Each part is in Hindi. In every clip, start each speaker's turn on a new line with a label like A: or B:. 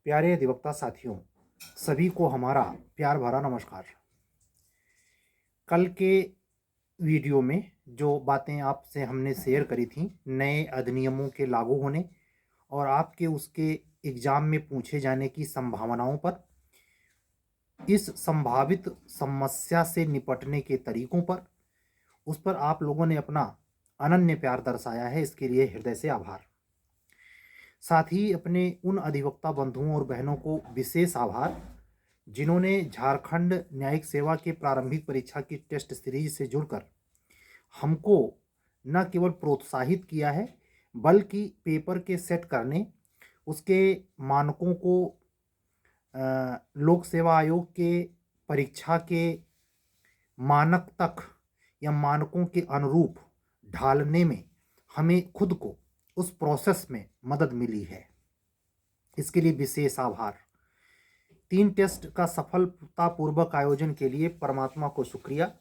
A: प्यारे अधिवक्ता साथियों, सभी को हमारा प्यार भरा नमस्कार। कल के वीडियो में जो बातें आपसे हमने शेयर करी थी नए अधिनियमों के लागू होने और आपके उसके एग्ज़ाम में पूछे जाने की संभावनाओं पर, इस संभावित समस्या से निपटने के तरीकों पर, उस पर आप लोगों ने अपना अनन्य प्यार दर्शाया है। इसके लिए हृदय से आभार। साथ ही अपने उन अधिवक्ता बंधुओं और बहनों को विशेष आभार जिन्होंने झारखंड न्यायिक सेवा के प्रारंभिक परीक्षा की टेस्ट सीरीज से जुड़कर हमको न केवल प्रोत्साहित किया है बल्कि पेपर के सेट करने, उसके मानकों को लोक सेवा आयोग के परीक्षा के मानक तक या मानकों के अनुरूप ढालने में हमें खुद को उस प्रोसेस में मदद मिली है। इसके लिए विशेष आभार। 3 टेस्ट का सफलतापूर्वक आयोजन के लिए परमात्मा को शुक्रिया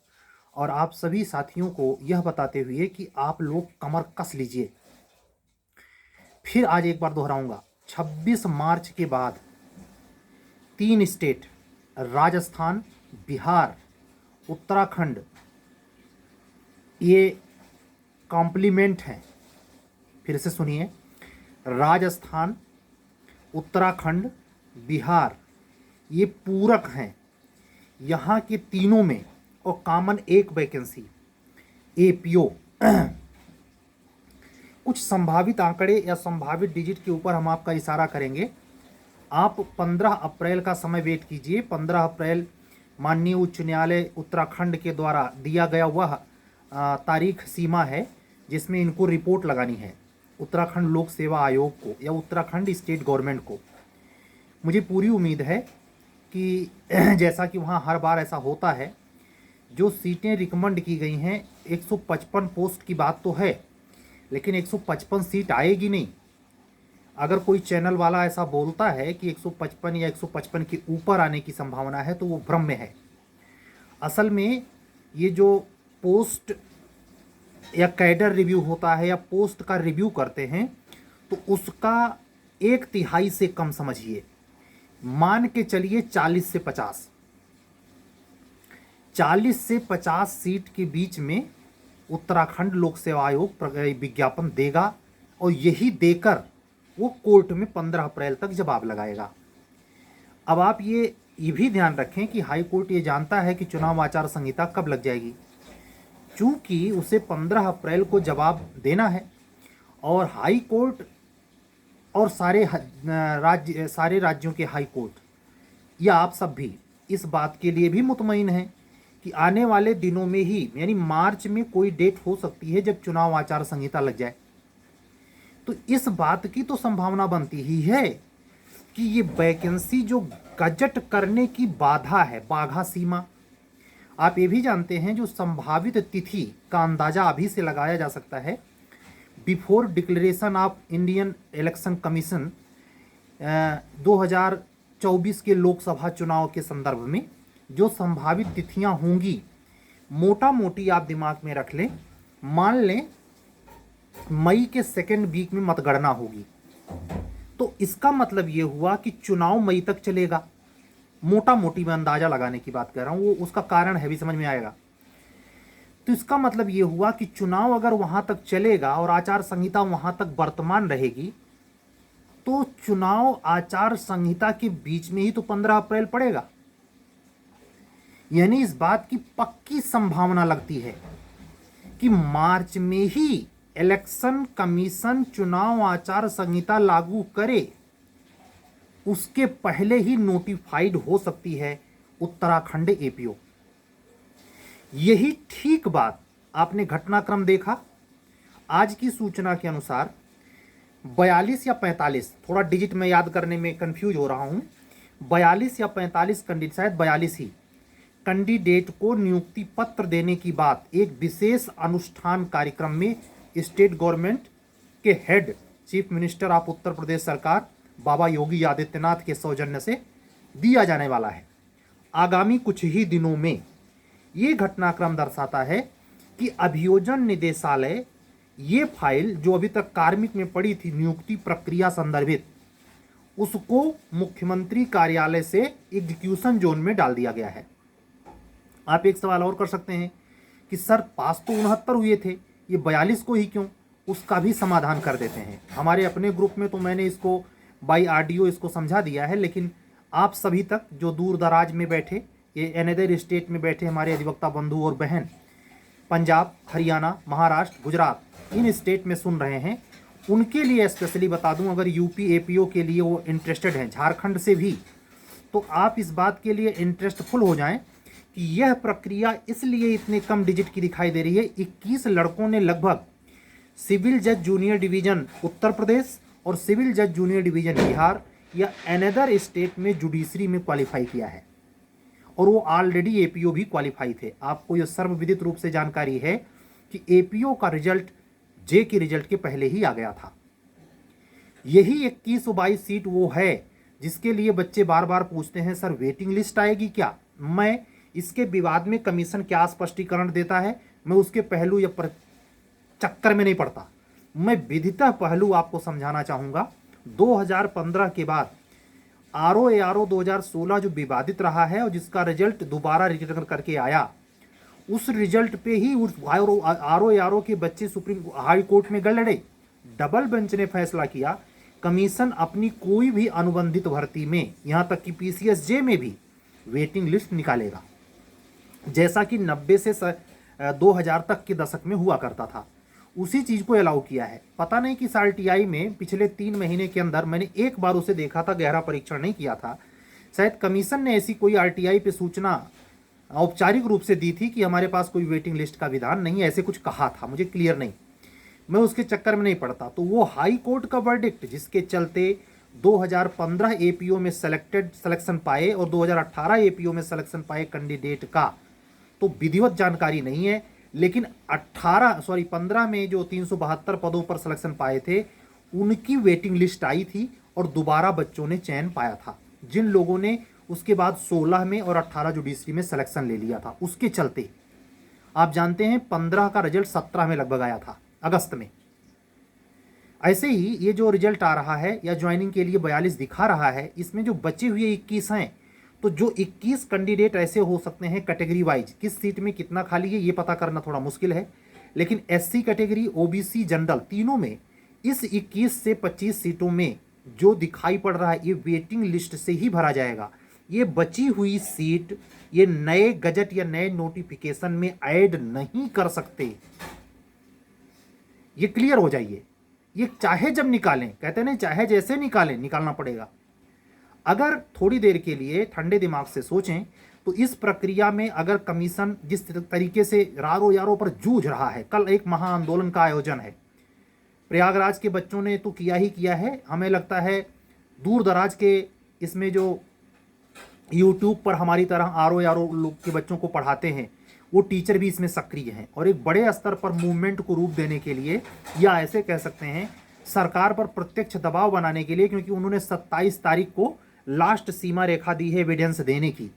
A: और आप सभी साथियों को यह बताते हुए कि आप लोग कमर कस लीजिए। फिर आज एक बार दोहराऊंगा, 26 मार्च के बाद 3 स्टेट राजस्थान, बिहार, उत्तराखंड ये कॉम्प्लीमेंट हैं। फिर से सुनिए, राजस्थान, उत्तराखंड, बिहार ये पूरक हैं। यहाँ के तीनों में और कॉमन एक वैकेंसी एपीओ। कुछ संभावित आंकड़े या संभावित डिजिट के ऊपर हम आपका इशारा करेंगे। आप 15 अप्रैल का समय वेट कीजिए। 15 अप्रैल माननीय उच्च न्यायालय उत्तराखंड के द्वारा दिया गया वह तारीख सीमा है जिसमें इनको रिपोर्ट लगानी है उत्तराखंड लोक सेवा आयोग को या उत्तराखंड स्टेट गवर्नमेंट को। मुझे पूरी उम्मीद है कि जैसा कि वहाँ हर बार ऐसा होता है, जो सीटें रिकमेंड की गई हैं 155 पोस्ट की बात तो है, लेकिन 155 सीट आएगी नहीं। अगर कोई चैनल वाला ऐसा बोलता है कि 155 या 155 के ऊपर आने की संभावना है तो वो भ्रम में है। असल में ये जो पोस्ट या कैडर रिव्यू होता है या पोस्ट का रिव्यू करते हैं तो उसका 1/3 से कम समझिए, मान के चलिए 40 से 50, 40 से 50 सीट के बीच में उत्तराखंड लोक सेवा आयोग विज्ञापन देगा और यही देकर वो कोर्ट में 15 अप्रैल तक जवाब लगाएगा। अब आप ये भी ध्यान रखें कि हाई कोर्ट ये जानता है कि चुनाव आचार संहिता कब लग जाएगी, चूंकि उसे 15 अप्रैल को जवाब देना है और हाई कोर्ट और सारे राज्यों के हाई कोर्ट या आप सब भी इस बात के लिए भी मुतमईन हैं कि आने वाले दिनों में ही यानी मार्च में कोई डेट हो सकती है जब चुनाव आचार संहिता लग जाए। तो इस बात की तो संभावना बनती ही है कि ये वैकेंसी जो गजट करने की बाधा है, बाघा सीमा, आप ये भी जानते हैं जो संभावित तिथि का अंदाजा अभी से लगाया जा सकता है before declaration of Indian election commission 2024 के लोकसभा चुनाव के संदर्भ में जो संभावित तिथियां होंगी, मोटा मोटी आप दिमाग में रख लें। मान लें मई के 2nd वीक में मतगणना होगी, तो इसका मतलब ये हुआ कि चुनाव मई तक चलेगा। मोटा मोटी मैं अंदाजा लगाने की बात कर रहा हूँ, वो उसका कारण है भी समझ में आएगा। तो इसका मतलब ये हुआ कि चुनाव अगर वहां तक चलेगा और आचार संहिता वहां तक वर्तमान रहेगी तो चुनाव आचार संहिता के बीच में ही तो 15 अप्रैल पड़ेगा। यानी इस बात की पक्की संभावना लगती है कि मार्च में ही इलेक्शन कमीशन चुनाव आचार संहिता लागू करे, उसके पहले ही नोटिफाइड हो सकती है उत्तराखंड एपीओ। यही ठीक बात आपने घटनाक्रम देखा। आज की सूचना के अनुसार 42 या 45, थोड़ा डिजिट में याद करने में कंफ्यूज हो रहा हूं, 42 या 45 कैंडिडेट, शायद 42 ही कैंडिडेट को नियुक्ति पत्र देने की बात एक विशेष अनुष्ठान कार्यक्रम में स्टेट गवर्नमेंट के head chief minister of Uttar Pradesh सरकार बाबा योगी आदित्यनाथ के सौजन्य से दिया जाने वाला है आगामी कुछ ही दिनों में। ये घटनाक्रम दर्शाता है कि अभियोजन निदेशालय ये फाइल जो अभी तक कार्मिक में पड़ी थी नियुक्ति प्रक्रिया संदर्भित, उसको मुख्यमंत्री कार्यालय से एग्जीक्यूशन जोन में डाल दिया गया है। आप एक सवाल और कर सकते हैं कि सर पास तो 69 हुए थे, ये 42 को ही क्यों? उसका भी समाधान कर देते हैं। हमारे अपने ग्रुप में तो मैंने इसको बाई ऑडियो इसको समझा दिया है, लेकिन आप सभी तक जो दूर दराज में बैठे, ये अनदर स्टेट में बैठे हमारे अधिवक्ता बंधु और बहन, पंजाब, हरियाणा, महाराष्ट्र, गुजरात, इन स्टेट में सुन रहे हैं, उनके लिए स्पेशली बता दूं, अगर यूपी एपीओ के लिए वो इंटरेस्टेड हैं, झारखंड से भी, तो आप इस बात के लिए इंटरेस्टफुल हो जाएं कि यह प्रक्रिया इसलिए इतने कम डिजिट की दिखाई दे रही है। 21 लड़कों ने लगभग सिविल जज जूनियर डिवीजन उत्तर प्रदेश और सिविल जज जूनियर डिवीजन बिहार या अनदर स्टेट में जुडिशरी में क्वालिफाई किया है, और वो ऑलरेडी एपीओ भी क्वालिफाई थे। आपको यह सर्वविदित रूप से जानकारी है कि एपीओ का रिजल्ट जे के रिजल्ट के पहले ही आ गया था। यही 2122 सीट वो है जिसके लिए बच्चे बार बार पूछते हैं सर वेटिंग लिस्ट आएगी क्या? मैं इसके विवाद में कमीशन क्या स्पष्टीकरण देता है, मैं उसके पहलू या चक्कर में नहीं पड़ता। मैं विधितः पहलू आपको समझाना चाहूँगा। 2015 के बाद आरओ 2016 जो विवादित रहा है और जिसका रिजल्ट दोबारा रिटर्न करके आया, उस रिजल्ट पे ही उस आरओ के बच्चे सुप्रीम हाई कोर्ट में गए लड़े। डबल बेंच ने फैसला किया कमीशन अपनी कोई भी अनुबंधित भर्ती में, यहाँ तक कि पीसीएसजे में भी वेटिंग लिस्ट निकालेगा, जैसा कि 90 से 2000 तक के दशक में हुआ करता था। उसी चीज़ को अलाउ किया है। पता नहीं कि आरटीआई में पिछले 3 महीने के अंदर मैंने एक बार उसे देखा था, गहरा परीक्षण नहीं किया था, शायद कमीशन ने ऐसी कोई आरटीआई पे सूचना औपचारिक रूप से दी थी कि हमारे पास कोई वेटिंग लिस्ट का विधान नहीं, ऐसे कुछ कहा था, मुझे क्लियर नहीं, मैं उसके चक्कर में नहीं पड़ता। तो वो हाई कोर्ट का वर्डिक्ट जिसके चलते 2015 एपीओ में सिलेक्शन पाए और 2018 एपीओ में सिलेक्शन पाए कैंडिडेट का तो विधिवत जानकारी नहीं है, लेकिन 15 में जो 372 पदों पर सिलेक्शन पाए थे उनकी वेटिंग लिस्ट आई थी और दोबारा बच्चों ने चयन पाया था, जिन लोगों ने उसके बाद 16 में और 18 जुडिशरी में सिलेक्शन ले लिया था। उसके चलते आप जानते हैं 15 का रिजल्ट 17 में लगभग आया था, अगस्त में। ऐसे ही ये जो रिजल्ट आ रहा है या ज्वाइनिंग के लिए 42 दिखा रहा है, इसमें जो बचे हुए 21 हैं, तो जो 21 कैंडिडेट ऐसे हो सकते हैं कैटेगरी वाइज, किस सीट में कितना खाली है ये पता करना थोड़ा मुश्किल है, लेकिन एससी कैटेगरी, ओबीसी, जनरल, तीनों में इस 21 से 25 सीटों में जो दिखाई पड़ रहा है ये वेटिंग लिस्ट से ही भरा जाएगा। ये बची हुई सीट ये नए गजट या नए नोटिफिकेशन में ऐड नहीं कर सकते, ये क्लियर हो जाइए। ये चाहे जब निकालें, कहते नहीं चाहे जैसे निकालें, निकालना पड़ेगा। अगर थोड़ी देर के लिए ठंडे दिमाग से सोचें तो इस प्रक्रिया में अगर कमीशन जिस तरीके से रारो यारों पर जूझ रहा है, कल एक महाआंदोलन का आयोजन है, प्रयागराज के बच्चों ने तो किया ही किया है, हमें लगता है दूर दराज के इसमें जो यूट्यूब पर हमारी तरह आरो यारो लोग के बच्चों को पढ़ाते हैं वो टीचर भी इसमें सक्रिय हैं, और एक बड़े स्तर पर मूवमेंट को रूप देने के लिए या ऐसे कह सकते हैं सरकार पर प्रत्यक्ष दबाव बनाने के लिए, क्योंकि उन्होंने 27 तारीख को लास्ट सीमा रेखा दी है एविडेंस देने की,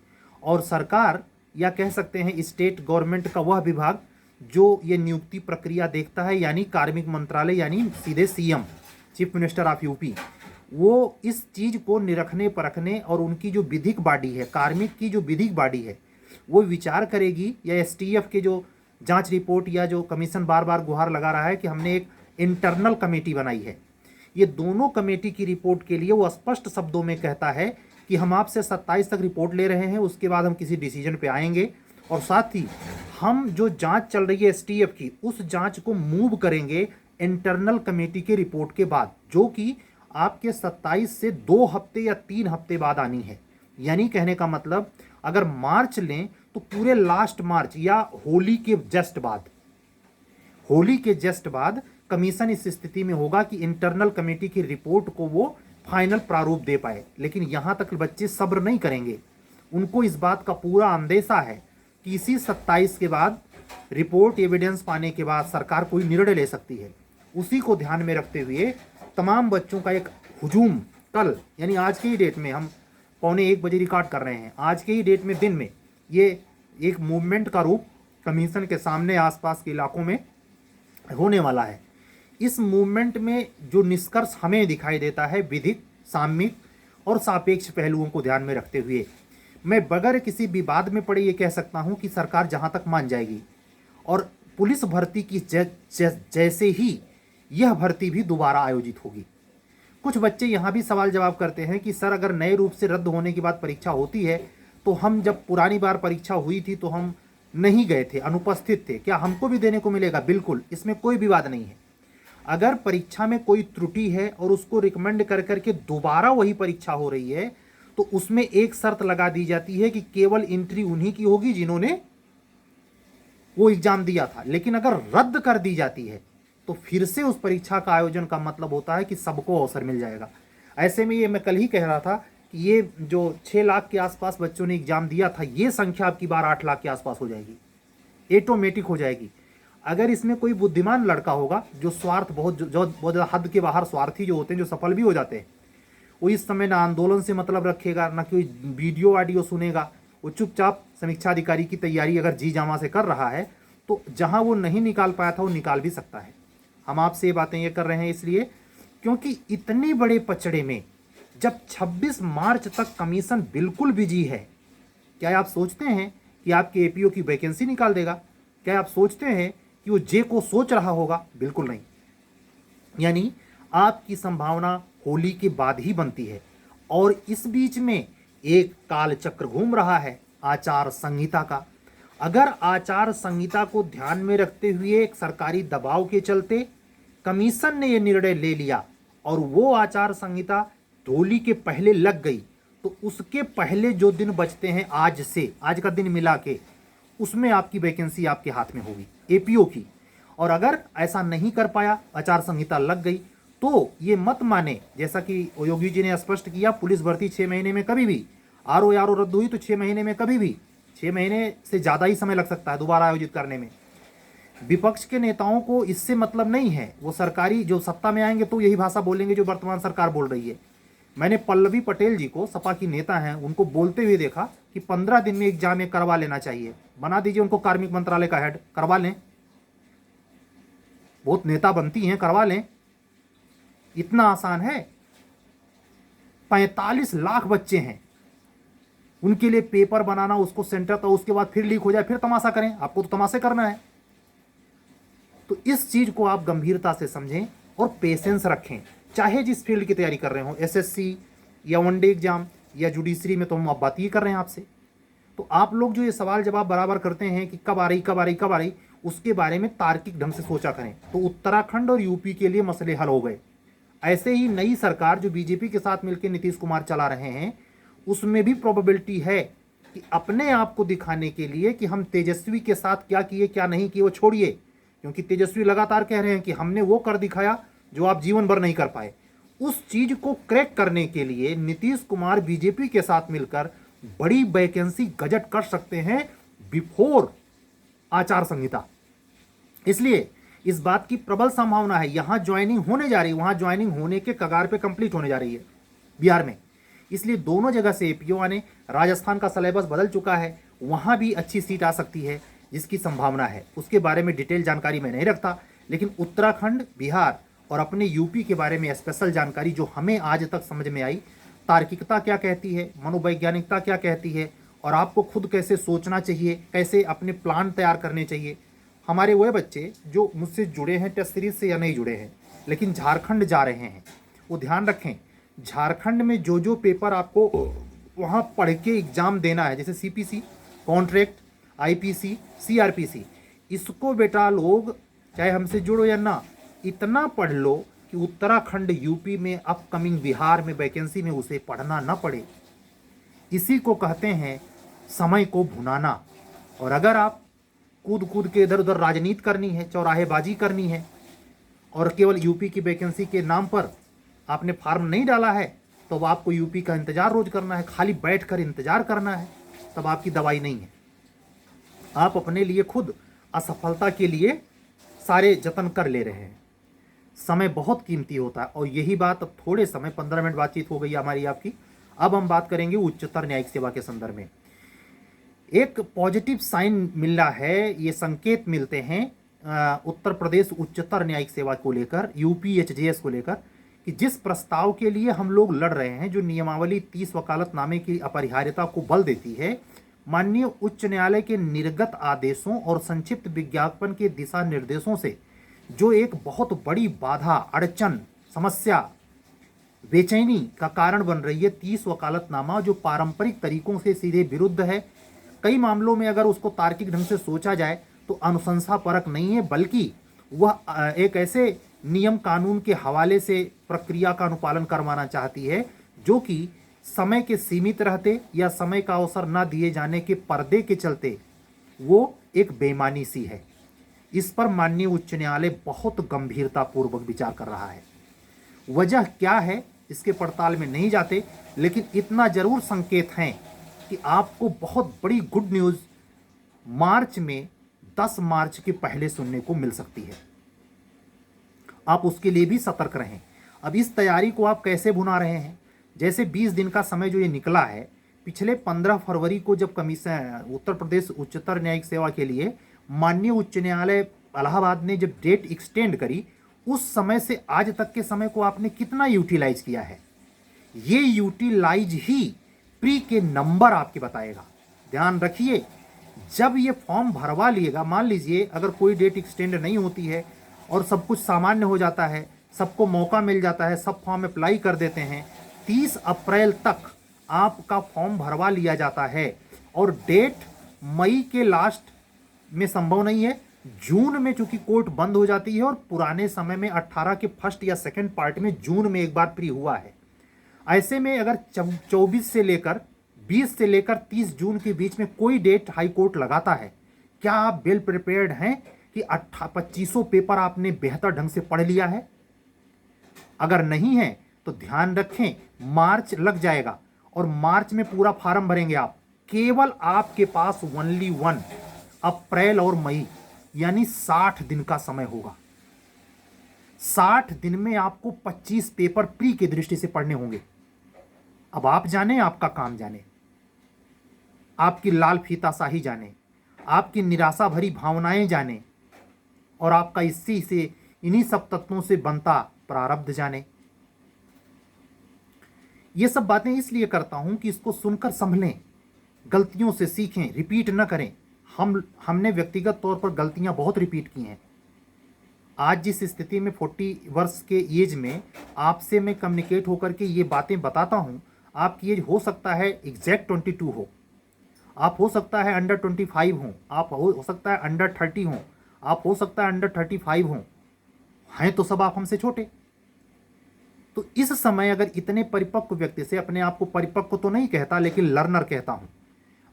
A: और सरकार या कह सकते हैं स्टेट गवर्नमेंट का वह विभाग जो ये नियुक्ति प्रक्रिया देखता है, यानी कार्मिक मंत्रालय, यानी सीधे CM, chief minister of UP, वो इस चीज़ को निरखने परखने और उनकी जो विधिक बॉडी है, कार्मिक की जो विधिक बॉडी है, वो विचार करेगी, या एसटीएफ के जो जांच रिपोर्ट या जो कमीशन बार बार गुहार लगा रहा है कि हमने एक इंटरनल कमेटी बनाई है, ये दोनों कमेटी की रिपोर्ट के लिए वो स्पष्ट शब्दों में कहता है कि हम आपसे 27 तक रिपोर्ट ले रहे हैं, उसके बाद हम किसी डिसीजन पे आएंगे, और साथ ही हम जो जांच चल रही है एसटीएफ की उस जांच को मूव करेंगे इंटरनल कमेटी के रिपोर्ट के बाद, जो कि आपके 27 से 2 हफ्ते या 3 हफ्ते बाद आनी है। यानी कहने का मतलब अगर मार्च लें तो पूरे लास्ट मार्च या होली के जस्ट बाद कमीशन इस स्थिति में होगा कि इंटरनल कमेटी की रिपोर्ट को वो फाइनल प्रारूप दे पाए। लेकिन यहाँ तक बच्चे सब्र नहीं करेंगे, उनको इस बात का पूरा अंदेशा है कि इसी 27 के बाद रिपोर्ट एविडेंस पाने के बाद सरकार कोई निर्णय ले सकती है। उसी को ध्यान में रखते हुए तमाम बच्चों का एक हुजूम कल, यानी आज के ही डेट में, हम 1:45 बजे रिकॉर्ड कर रहे हैं, आज के ही डेट में दिन में ये एक मूवमेंट का रूप कमीशन के सामने आसपास के इलाकों में होने वाला है। इस मूवमेंट में जो निष्कर्ष हमें दिखाई देता है विधिक, सामयिक और सापेक्ष पहलुओं को ध्यान में रखते हुए मैं बगैर किसी विवाद में पड़े ये कह सकता हूं कि सरकार जहां तक मान जाएगी और पुलिस भर्ती की जैसे ही यह भर्ती भी दोबारा आयोजित होगी। कुछ बच्चे यहाँ भी सवाल जवाब करते हैं कि सर अगर नए रूप से रद्द होने के बाद परीक्षा होती है तो हम जब पुरानी बार परीक्षा हुई थी तो हम नहीं गए थे, अनुपस्थित थे, क्या हमको भी देने को मिलेगा? बिल्कुल, इसमें कोई विवाद नहीं है। अगर परीक्षा में कोई त्रुटि है और उसको रिकमेंड कर करके दोबारा वही परीक्षा हो रही है तो उसमें एक शर्त लगा दी जाती है कि केवल एंट्री उन्हीं की होगी जिन्होंने वो एग्जाम दिया था। लेकिन अगर रद्द कर दी जाती है तो फिर से उस परीक्षा का आयोजन का मतलब होता है कि सबको अवसर मिल जाएगा। ऐसे में ये मैं कल ही कह रहा था कि ये जो 6 लाख के आसपास बच्चों ने एग्जाम दिया था, ये संख्या अब की बार 8 लाख के आसपास हो जाएगी, ऑटोमेटिक हो जाएगी। अगर इसमें कोई बुद्धिमान लड़का होगा जो स्वार्थ बहुत ज़्यादा हद के बाहर स्वार्थी जो होते हैं, जो सफल भी हो जाते हैं, वो इस समय ना आंदोलन से मतलब रखेगा, ना कोई वीडियो ऑडियो सुनेगा, वो चुपचाप समीक्षा अधिकारी की तैयारी अगर जी जामा से कर रहा है तो जहां वो नहीं निकाल पाया था वो निकाल भी सकता है। हम आपसे ये बातें ये कर रहे हैं इसलिए क्योंकि इतने बड़े पचड़े में जब 26 मार्च तक कमीशन बिल्कुल बिजी है, क्या आप सोचते हैं कि आपके एपीओ की वैकेंसी निकाल देगा? क्या आप सोचते हैं कि वो जे को सोच रहा होगा? बिल्कुल नहीं। यानी आपकी संभावना होली के बाद ही बनती है और इस बीच में एक काल चक्र घूम रहा है आचार संहिता का। अगर आचार संहिता को ध्यान में रखते हुए एक सरकारी दबाव के चलते कमीशन ने यह निर्णय ले लिया और वो आचार संहिता होली के पहले लग गई तो उसके पहले जो दिन बचते हैं आज से, आज का दिन मिला के, उसमें आपकी वैकेंसी आपके हाथ में होगी एपीओ की। और अगर ऐसा नहीं कर पाया, आचार संहिता लग गई, तो ये मत माने, जैसा कि योगी जी ने स्पष्ट किया, पुलिस भर्ती 6 महीने में कभी भी आरओ रद्द हुई तो 6 महीने में कभी भी, 6 महीने से ज़्यादा ही समय लग सकता है दोबारा आयोजित करने में। विपक्ष के नेताओं को इससे मतलब नहीं है, वो सरकारी जो सत्ता में आएंगे तो यही भाषा बोलेंगे जो वर्तमान सरकार बोल रही है। मैंने पल्लवी पटेल जी को, सपा की नेता हैं, उनको बोलते हुए देखा कि 15 दिन में एग्जाम में करवा लेना चाहिए, बना दीजिए उनको कार्मिक मंत्रालय का हेड, करवा लें, बहुत नेता बनती हैं, करवा लें, इतना आसान है। 45 लाख बच्चे हैं, उनके लिए पेपर बनाना, उसको सेंटर तो उसके बाद फिर लीक हो जाए, फिर तमाशा करें, आपको तो तमाशे करना है। तो इस चीज को आप गंभीरता से समझें और पेशेंस रखें, चाहे जिस फील्ड की तैयारी कर रहे हो, एसएससी या वनडे एग्जाम या जुडिशरी में, तो हम अब बात ही कर रहे हैं आपसे। तो आप लोग जो ये सवाल जवाब बराबर करते हैं कि कब आ रही कब आ रही कब आ रही, उसके बारे में तार्किक ढंग से सोचा करें। तो उत्तराखंड और यूपी के लिए मसले हल हो गए। ऐसे ही नई सरकार जो बीजेपी के साथ मिलकर नीतीश कुमार चला रहे हैं, उसमें भी प्रोबेबिलिटी है कि अपने आप को दिखाने के लिए कि हम तेजस्वी के साथ क्या किए क्या नहीं किए वो छोड़िए, क्योंकि तेजस्वी लगातार कह रहे हैं कि हमने वो कर दिखाया जो आप जीवन भर नहीं कर पाए। उस चीज को क्रैक करने के लिए नीतीश कुमार बीजेपी के साथ मिलकर बड़ी वैकेंसी गजट कर सकते हैं बिफोर आचार संहिता। इसलिए इस बात की प्रबल संभावना है, यहां ज्वाइनिंग होने जा रही है, वहां ज्वाइनिंग होने के कगार पे कंप्लीट होने जा रही है बिहार में। इसलिए दोनों जगह से एपीओ आने, राजस्थान का सिलेबस बदल चुका है, वहां भी अच्छी सीट आ सकती है जिसकी संभावना है। उसके बारे में डिटेल जानकारी मैं नहीं रखता, लेकिन उत्तराखंड, बिहार और अपने यूपी के बारे में स्पेशल जानकारी जो हमें आज तक समझ में आई, तार्किकता क्या कहती है, मनोवैज्ञानिकता क्या कहती है, और आपको खुद कैसे सोचना चाहिए, कैसे अपने प्लान तैयार करने चाहिए। हमारे वह बच्चे जो मुझसे जुड़े हैं टेस्ट सीरीज से या नहीं जुड़े हैं लेकिन झारखंड जा रहे हैं, वो ध्यान रखें, झारखंड में जो जो पेपर आपको वहाँ पढ़ के एग्ज़ाम देना है, जैसे सीपीसी, कॉन्ट्रैक्ट, आईपीसी, सीआरपीसी, इसको बेटा लोग चाहे हमसे जुड़ो या ना, इतना पढ़ लो कि उत्तराखंड, यूपी में, अपकमिंग बिहार में वैकेंसी में उसे पढ़ना ना पड़े। इसी को कहते हैं समय को भुनाना। और अगर आप कूद कूद के इधर उधर राजनीति करनी है, चौराहेबाजी करनी है, और केवल यूपी की वैकेंसी के नाम पर आपने फार्म नहीं डाला है, तो अब आपको यूपी का इंतजार रोज करना है, खाली बैठकर इंतजार करना है, तब आपकी दवाई नहीं है। आप अपने लिए खुद असफलता के लिए सारे जतन कर ले रहे हैं। समय बहुत कीमती होता है, और यही बात अब थोड़े समय, 15 मिनट बातचीत हो गई हमारी आपकी। अब हम बात करेंगे उच्चतर न्यायिक सेवा के संदर्भ में। एक पॉजिटिव साइन मिल रहा है, ये संकेत मिलते हैं उत्तर प्रदेश उच्चतर न्यायिक सेवा को लेकर, यूपीएचजेएस को लेकर, कि जिस प्रस्ताव के लिए हम लोग लड़ रहे हैं, जो नियमावली 30 वकालतनामे की अपरिहार्यता को बल देती है, माननीय उच्च न्यायालय के निर्गत आदेशों और संक्षिप्त विज्ञापन के दिशा निर्देशों से जो एक बहुत बड़ी बाधा, अड़चन, समस्या, बेचैनी का कारण बन रही है, 30 वकालतनामा जो पारंपरिक तरीकों से सीधे विरुद्ध है। कई मामलों में अगर उसको तार्किक ढंग से सोचा जाए तो अनुशंसा परक नहीं है, बल्कि वह एक ऐसे नियम कानून के हवाले से प्रक्रिया का अनुपालन करवाना चाहती है जो कि समय के सीमित रहते या समय का अवसर न दिए जाने के पर्दे के चलते वो एक बेईमानी सी है। इस पर माननीय उच्च न्यायालय बहुत गंभीरतापूर्वक विचार कर रहा है। वजह क्या है इसके पड़ताल में नहीं जाते, लेकिन इतना जरूर संकेत हैं कि आपको बहुत बड़ी गुड न्यूज़ मार्च में 10 मार्च के पहले सुनने को मिल सकती है। आप उसके लिए भी सतर्क रहें। अब इस तैयारी को आप कैसे भुना रहे हैं? जैसे 20 दिन का समय जो ये निकला है, पिछले 15 फरवरी को जब कमीशन उत्तर प्रदेश उच्चतर न्यायिक सेवा के लिए माननीय उच्च न्यायालय इलाहाबाद ने जब डेट एक्सटेंड करी, उस समय से आज तक के समय को आपने कितना यूटिलाइज किया है? ये यूटिलाइज ही प्री के नंबर आपके बताएगा। ध्यान रखिए, जब ये फॉर्म भरवा लिएगा, मान लीजिए अगर कोई डेट एक्सटेंड नहीं होती है और सब कुछ सामान्य हो जाता है, सबको मौका मिल जाता है, सब फॉर्म अप्लाई कर देते हैं, 30 अप्रैल तक आपका फॉर्म भरवा लिया जाता है और डेट मई के लास्ट में संभव नहीं है, जून में चूंकि कोर्ट बंद हो जाती है और पुराने समय में 18 के फर्स्ट या सेकंड पार्ट में जून में एक बार प्री हुआ है। ऐसे में अगर 24 से लेकर 20 से लेकर 30 जून के बीच में कोई डेट हाई कोर्ट लगाता है, क्या आप वेल प्रिपेयर्ड हैं कि 2500 पेपर आपने बेहतर ढंग से पढ़ लिया है? अगर नहीं है तो ध्यान रखें, मार्च लग जाएगा और मार्च में पूरा फार्म भरेंगे आप। केवल आपके पास ओनली 1 अप्रैल और मई यानी 60 दिन का समय होगा। 60 दिन में आपको 25 पेपर प्री की दृष्टि से पढ़ने होंगे। अब आप जाने, आपका काम जाने, आपकी लाल फीता शाही जाने, आपकी निराशा भरी भावनाएं जाने और आपका इसी से इन्हीं सब तत्वों से बनता प्रारब्ध जाने। ये सब बातें इसलिए करता हूं कि इसको सुनकर संभलें, गलतियों से सीखें, रिपीट न करें। हमने व्यक्तिगत तौर पर गलतियां बहुत रिपीट की हैं। आज जिस स्थिति में 40 वर्ष के एज में आपसे मैं कम्युनिकेट होकर के ये बातें बताता हूं, आपकी एज हो सकता है एग्जैक्ट 22 हो, आप हो सकता है अंडर 25 हो, आप हो सकता है अंडर 30 हो, आप हो सकता है अंडर 35 हो, हैं तो सब आप हमसे छोटे। तो इस समय अगर इतने परिपक्व व्यक्ति से, अपने आप को परिपक्व तो नहीं कहता लेकिन लर्नर कहता हूं,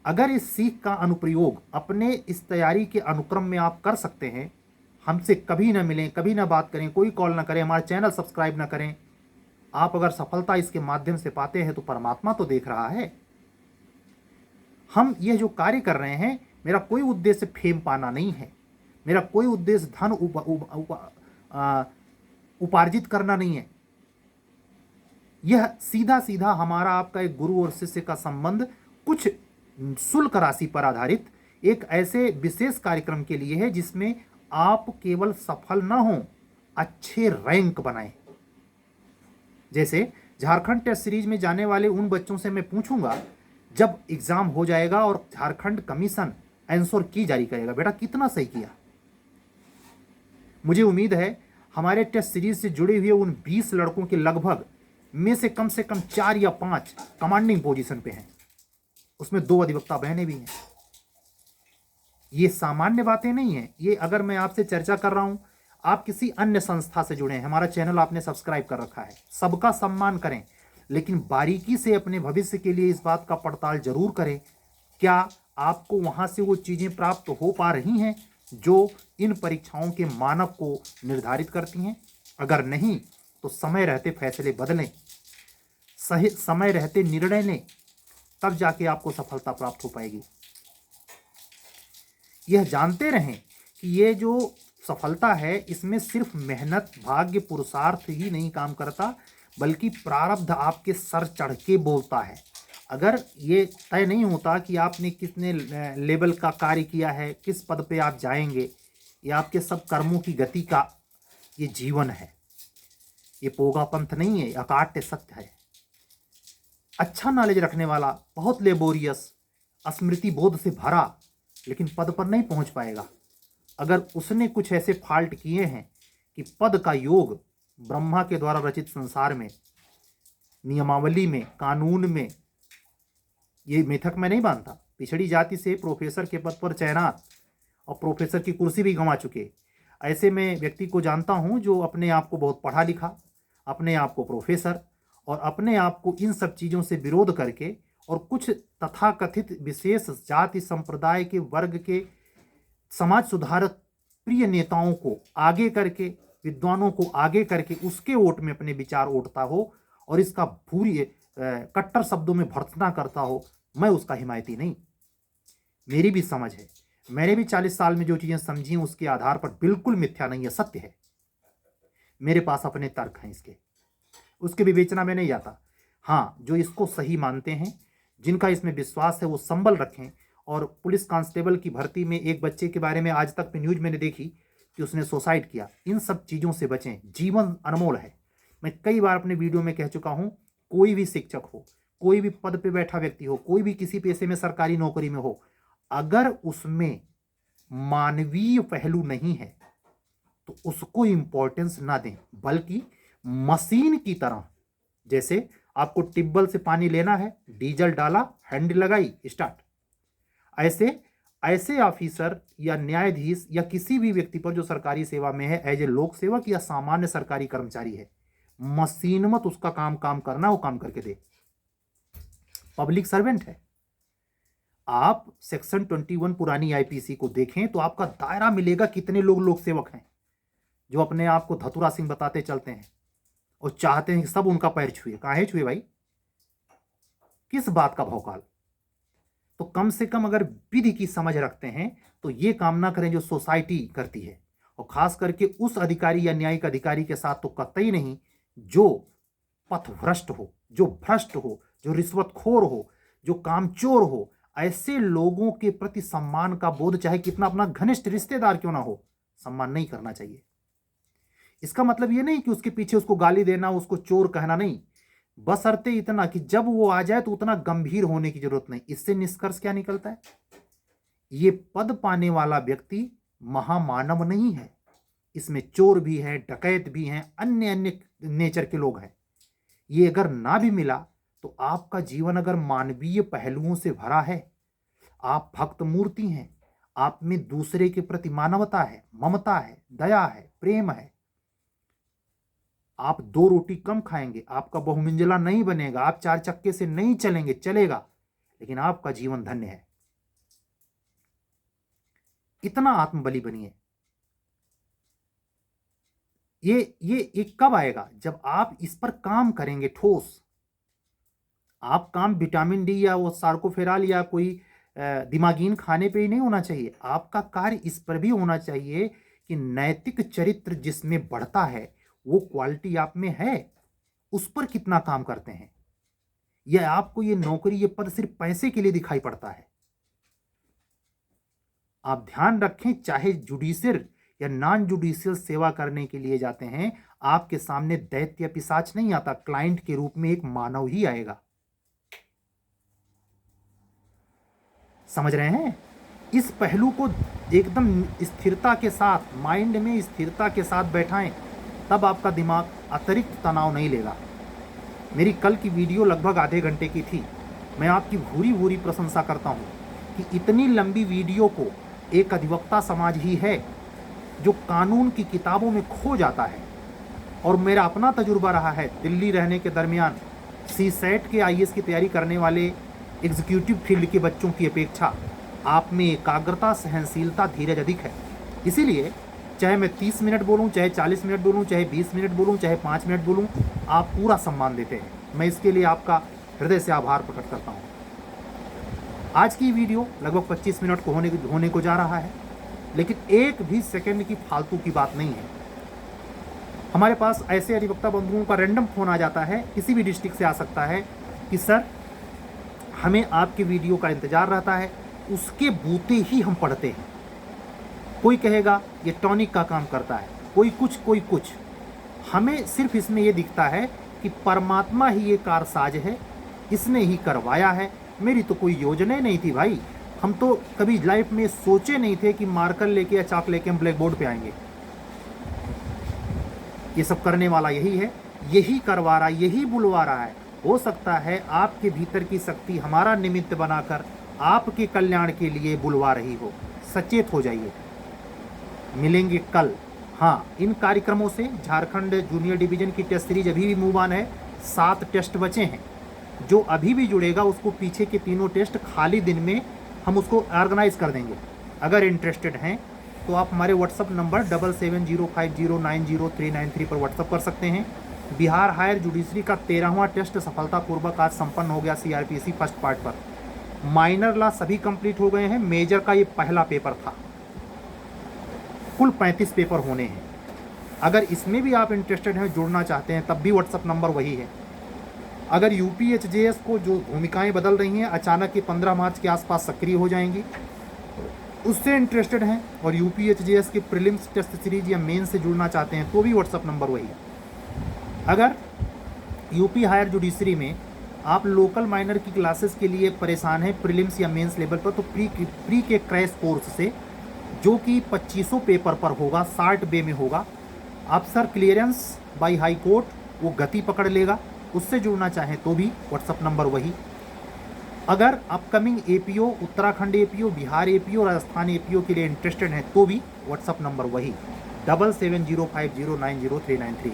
A: अगर इस सीख का अनुप्रयोग अपने इस तैयारी के अनुक्रम में आप कर सकते हैं, हमसे कभी ना मिलें, कभी ना बात करें, कोई कॉल ना करें, हमारा चैनल सब्सक्राइब ना करें, आप अगर सफलता इसके माध्यम से पाते हैं तो परमात्मा तो देख रहा है। हम यह जो कार्य कर रहे हैं, मेरा कोई उद्देश्य फेम पाना नहीं है, मेरा कोई उद्देश्य धन उपार्जित करना नहीं है। यह सीधा सीधा हमारा आपका एक गुरु और शिष्य का संबंध कुछ शुल्क राशि पर आधारित एक ऐसे विशेष कार्यक्रम के लिए है जिसमें आप केवल सफल ना हो, अच्छे रैंक बनाएं। जैसे झारखंड टेस्ट सीरीज में जाने वाले उन बच्चों से मैं पूछूंगा, जब एग्जाम हो जाएगा और झारखंड कमीशन आंसर की जारी करेगा, बेटा कितना सही किया? मुझे उम्मीद है हमारे टेस्ट सीरीज से जुड़े हुए उन 20 लड़कों के लगभग में से कम 4 या 5 कमांडिंग पोजीशन पे हैं, उसमें 2 अधिवक्ता बहनें भी हैं। ये सामान्य बातें नहीं है। ये अगर मैं आपसे चर्चा कर रहा हूं, आप किसी अन्य संस्था से जुड़े हैं, हमारा चैनल आपने सब्सक्राइब कर रखा है, सबका सम्मान करें, लेकिन बारीकी से अपने भविष्य के लिए इस बात का पड़ताल जरूर करें, क्या आपको वहां से वो चीजें प्राप्त हो पा रही हैं जो इन परीक्षाओं के मानक को निर्धारित करती हैं? अगर नहीं तो समय रहते फैसले बदलें, सही समय रहते निर्णय लें, तब जाके आपको सफलता प्राप्त हो पाएगी। यह जानते रहें कि ये जो सफलता है, इसमें सिर्फ मेहनत, भाग्य, पुरुषार्थ ही नहीं काम करता, बल्कि प्रारब्ध आपके सर चढ़ के बोलता है। अगर ये तय नहीं होता कि आपने कितने लेवल का कार्य किया है, किस पद पे आप जाएंगे, ये आपके सब कर्मों की गति का ये जीवन है। ये पोगा पंथ नहीं है, अकाट्य सत्य है। अच्छा नॉलेज रखने वाला, बहुत लेबोरियस, स्मृति बोध से भरा, लेकिन पद पर नहीं पहुंच पाएगा अगर उसने कुछ ऐसे फाल्ट किए हैं कि पद का योग ब्रह्मा के द्वारा रचित संसार में, नियमावली में, कानून में, ये मिथक मैं नहीं मानता। पिछड़ी जाति से प्रोफेसर के पद पर तैनात और प्रोफेसर की कुर्सी भी गंवा चुके ऐसे में व्यक्ति को जानता हूं जो अपने आप को बहुत पढ़ा लिखा, अपने आप को प्रोफेसर और अपने आप को इन सब चीज़ों से विरोध करके और कुछ तथाकथित विशेष जाति संप्रदाय के वर्ग के समाज सुधारक प्रिय नेताओं को आगे करके, विद्वानों को आगे करके उसके ओट में अपने विचार ओटता हो और इसका पूरी कट्टर शब्दों में भर्त्सना करता हो, मैं उसका हिमायती नहीं। मेरी भी समझ है, मैंने भी 40 साल में जो चीज़ें समझी उसके आधार पर बिल्कुल मिथ्या नहीं है, सत्य है। मेरे पास अपने तर्क हैं इसके, उसके विवेचना में नहीं जाता। हाँ, जो इसको सही मानते हैं, जिनका इसमें विश्वास है, वो संबल रखें। और पुलिस कांस्टेबल की भर्ती में एक बच्चे के बारे में आज तक न्यूज मैंने देखी कि उसने सुसाइड किया। इन सब चीज़ों से बचें, जीवन अनमोल है। मैं कई बार अपने वीडियो में कह चुका हूँ, कोई भी शिक्षक हो, कोई भी पद पे बैठा व्यक्ति हो, कोई भी किसी पेशे में, सरकारी नौकरी में हो, अगर उसमें मानवीय पहलू नहीं है तो उसको इंपॉर्टेंस ना दें, बल्कि मशीन की तरह, जैसे आपको टिब्बल से पानी लेना है, डीजल डाला, हैंडल लगाई, स्टार्ट। ऐसे ऑफिसर या न्यायाधीश या किसी भी व्यक्ति पर जो सरकारी सेवा में है, एज ए लोक सेवक या सामान्य सरकारी कर्मचारी है, मशीन मत उसका काम करना, वो काम करके दे। पब्लिक सर्वेंट है। आप सेक्शन 21 पुरानी आईपीसी को देखें तो आपका दायरा मिलेगा, कितने लोग लोक सेवक हैं जो अपने आप को धतुरा सिंह बताते चलते हैं और चाहते हैं कि सब उनका पैर छुए। कहाँ है छुए भाई, किस बात का भौकाल। तो कम से कम अगर विधि की समझ रखते हैं तो ये काम ना करें जो सोसाइटी करती है, और खास करके उस अधिकारी या न्यायिक अधिकारी के साथ तो कतई नहीं जो पथभ्रष्ट हो, जो भ्रष्ट हो, जो रिश्वतखोर हो, जो कामचोर हो। ऐसे लोगों के प्रति सम्मान का बोध, चाहे कितना अपना घनिष्ठ रिश्तेदार क्यों ना हो, सम्मान नहीं करना चाहिए। इसका मतलब ये नहीं कि उसके पीछे उसको गाली देना, उसको चोर कहना नहीं, बशर्ते इतना कि जब वो आ जाए तो उतना गंभीर होने की जरूरत नहीं। इससे निष्कर्ष क्या निकलता है, ये पद पाने वाला व्यक्ति महामानव नहीं है, इसमें चोर भी हैं, डकैत भी हैं, अन्य अन्य नेचर के लोग हैं। ये अगर ना भी मिला तो आपका जीवन अगर मानवीय पहलुओं से भरा है, आप भक्त मूर्ति हैं, आप में दूसरे के प्रति मानवता है, ममता है, दया है, प्रेम है, आप 2 रोटी कम खाएंगे, आपका बहुमंजिला नहीं बनेगा, आप 4 चक्के से नहीं चलेंगे, चलेगा, लेकिन आपका जीवन धन्य है। इतना आत्मबली बनिए। ये कब आएगा, जब आप इस पर काम करेंगे ठोस। आप काम विटामिन डी या वो सार्कोफेराल या कोई दिमागीन खाने पे ही नहीं होना चाहिए। आपका कार्य इस पर भी होना चाहिए कि नैतिक चरित्र जिसमें बढ़ता है, वो क्वालिटी आप में है, उस पर कितना काम करते हैं। यह आपको ये नौकरी, ये पद सिर्फ पैसे के लिए दिखाई पड़ता है। आप ध्यान रखें, चाहे जुडिशियल या नॉन जुडिशियल सेवा करने के लिए जाते हैं, आपके सामने दैत्य पिशाच नहीं आता, क्लाइंट के रूप में एक मानव ही आएगा। समझ रहे हैं? इस पहलू को एकदम स्थिरता के साथ, माइंड में स्थिरता के साथ बैठाएं, तब आपका दिमाग अतिरिक्त तनाव नहीं लेगा। मेरी कल की वीडियो लगभग आधे घंटे की थी। मैं आपकी भूरी भूरी प्रशंसा करता हूं कि इतनी लंबी वीडियो को एक अधिवक्ता समाज ही है जो कानून की किताबों में खो जाता है। और मेरा अपना तजुर्बा रहा है, दिल्ली रहने के दरमियान CSAT के IAS की तैयारी करने वाले एग्जीक्यूटिव फील्ड के बच्चों की अपेक्षा आप में एकाग्रता, सहनशीलता, धीरज अधिक है। इसीलिए चाहे मैं 30 मिनट बोलूं, चाहे 40 मिनट बोलूं, चाहे 20 मिनट बोलूं, चाहे 5 मिनट बोलूं, आप पूरा सम्मान देते हैं। मैं इसके लिए आपका हृदय से आभार प्रकट करता हूं। आज की वीडियो लगभग 25 मिनट को होने को जा रहा है, लेकिन एक भी सेकंड की फालतू की बात नहीं है। हमारे पास ऐसे अधिवक्ता बंधुओं का रैंडम फोन आ जाता है, किसी भी डिस्ट्रिक्ट से आ सकता है कि सर हमें आपके वीडियो का इंतजार रहता है, उसके बूते ही हम पढ़ते हैं। कोई कहेगा ये टॉनिक का काम करता है, कोई कुछ। हमें सिर्फ इसमें ये दिखता है कि परमात्मा ही ये कारसाज है, इसने ही करवाया है, मेरी तो कोई योजना ही नहीं थी भाई। हम तो कभी लाइफ में सोचे नहीं थे कि मार्कर लेके या चाक लेके हम ब्लैक बोर्ड पे आएंगे। ये सब करने वाला यही है, यही करवा रहा, यही बुलवा रहा है। हो सकता है आपके भीतर की शक्ति हमारा निमित्त बनाकर आपके कल्याण के लिए बुलवा रही हो। सचेत हो जाइए। मिलेंगे कल। हाँ, इन कार्यक्रमों से झारखंड जूनियर डिवीजन की टेस्ट सीरीज अभी भी मूव ऑन है। 7 टेस्ट बचे हैं। जो अभी भी जुड़ेगा उसको पीछे के तीनों टेस्ट खाली दिन में हम उसको ऑर्गेनाइज कर देंगे। अगर इंटरेस्टेड हैं तो आप हमारे व्हाट्सअप नंबर 7705090393 पर व्हाट्सअप कर सकते हैं। बिहार हायर जुडिशरी का 13वां टेस्ट सफलतापूर्वक आज संपन्न हो गया CRPC फर्स्ट पार्ट पर। माइनर लॉ सभी कंप्लीट हो गए हैं। मेजर का ये पहला पेपर था। कुल 35 पेपर होने हैं। अगर इसमें भी आप इंटरेस्टेड हैं, जुड़ना चाहते हैं, तब भी व्हाट्सअप नंबर वही है। अगर UPHJS को जो भूमिकाएं बदल रही हैं अचानक ये 15 मार्च के आसपास सक्रिय हो जाएंगी, उससे इंटरेस्टेड हैं और UPHJS के प्रीलिम्स टेस्ट सीरीज या मेन से जुड़ना चाहते हैं तो भी व्हाट्सअप नंबर वही है। अगर यूपी हायर जुडिशरी में आप लोकल माइनर की क्लासेस के लिए परेशान हैं प्रीलिम्स या मेंस लेवल पर, तो प्री के क्रैश कोर्स से जो कि 2500 पेपर पर होगा, 60 बे में होगा, अफसर क्लियरेंस बाय हाई कोर्ट वो गति पकड़ लेगा। उससे जुड़ना चाहें तो भी व्हाट्सअप नंबर वही। अगर upcoming APO, Uttarakhand APO, Bihar APO, Rajasthan APO के लिए इंटरेस्टेड हैं तो भी व्हाट्सअप नंबर वही 7705090393।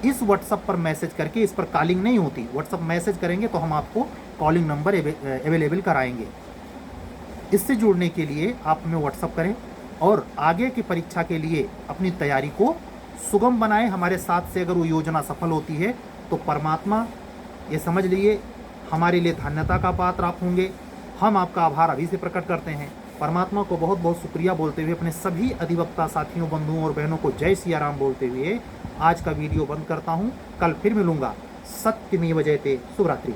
A: इस व्हाट्सअप पर मैसेज करके, इस पर कॉलिंग नहीं होती, व्हाट्सअप मैसेज करेंगे तो हम आपको कॉलिंग नंबर अवेलेबल कराएंगे। इससे जुड़ने के लिए आप हमें व्हाट्सअप करें और आगे की परीक्षा के लिए अपनी तैयारी को सुगम बनाएं। हमारे साथ से अगर वो योजना सफल होती है तो परमात्मा, ये समझ लीजिए, हमारे लिए धन्यता का पात्र आप होंगे। हम आपका आभार अभी से प्रकट करते हैं। परमात्मा को बहुत बहुत शुक्रिया बोलते हुए अपने सभी अधिवक्ता साथियों, बंधुओं और बहनों को जय सिया राम बोलते हुए आज का वीडियो बंद करता हूँ। कल फिर मिलूंगा। सत्यमेव जयते। शुभ रात्रि।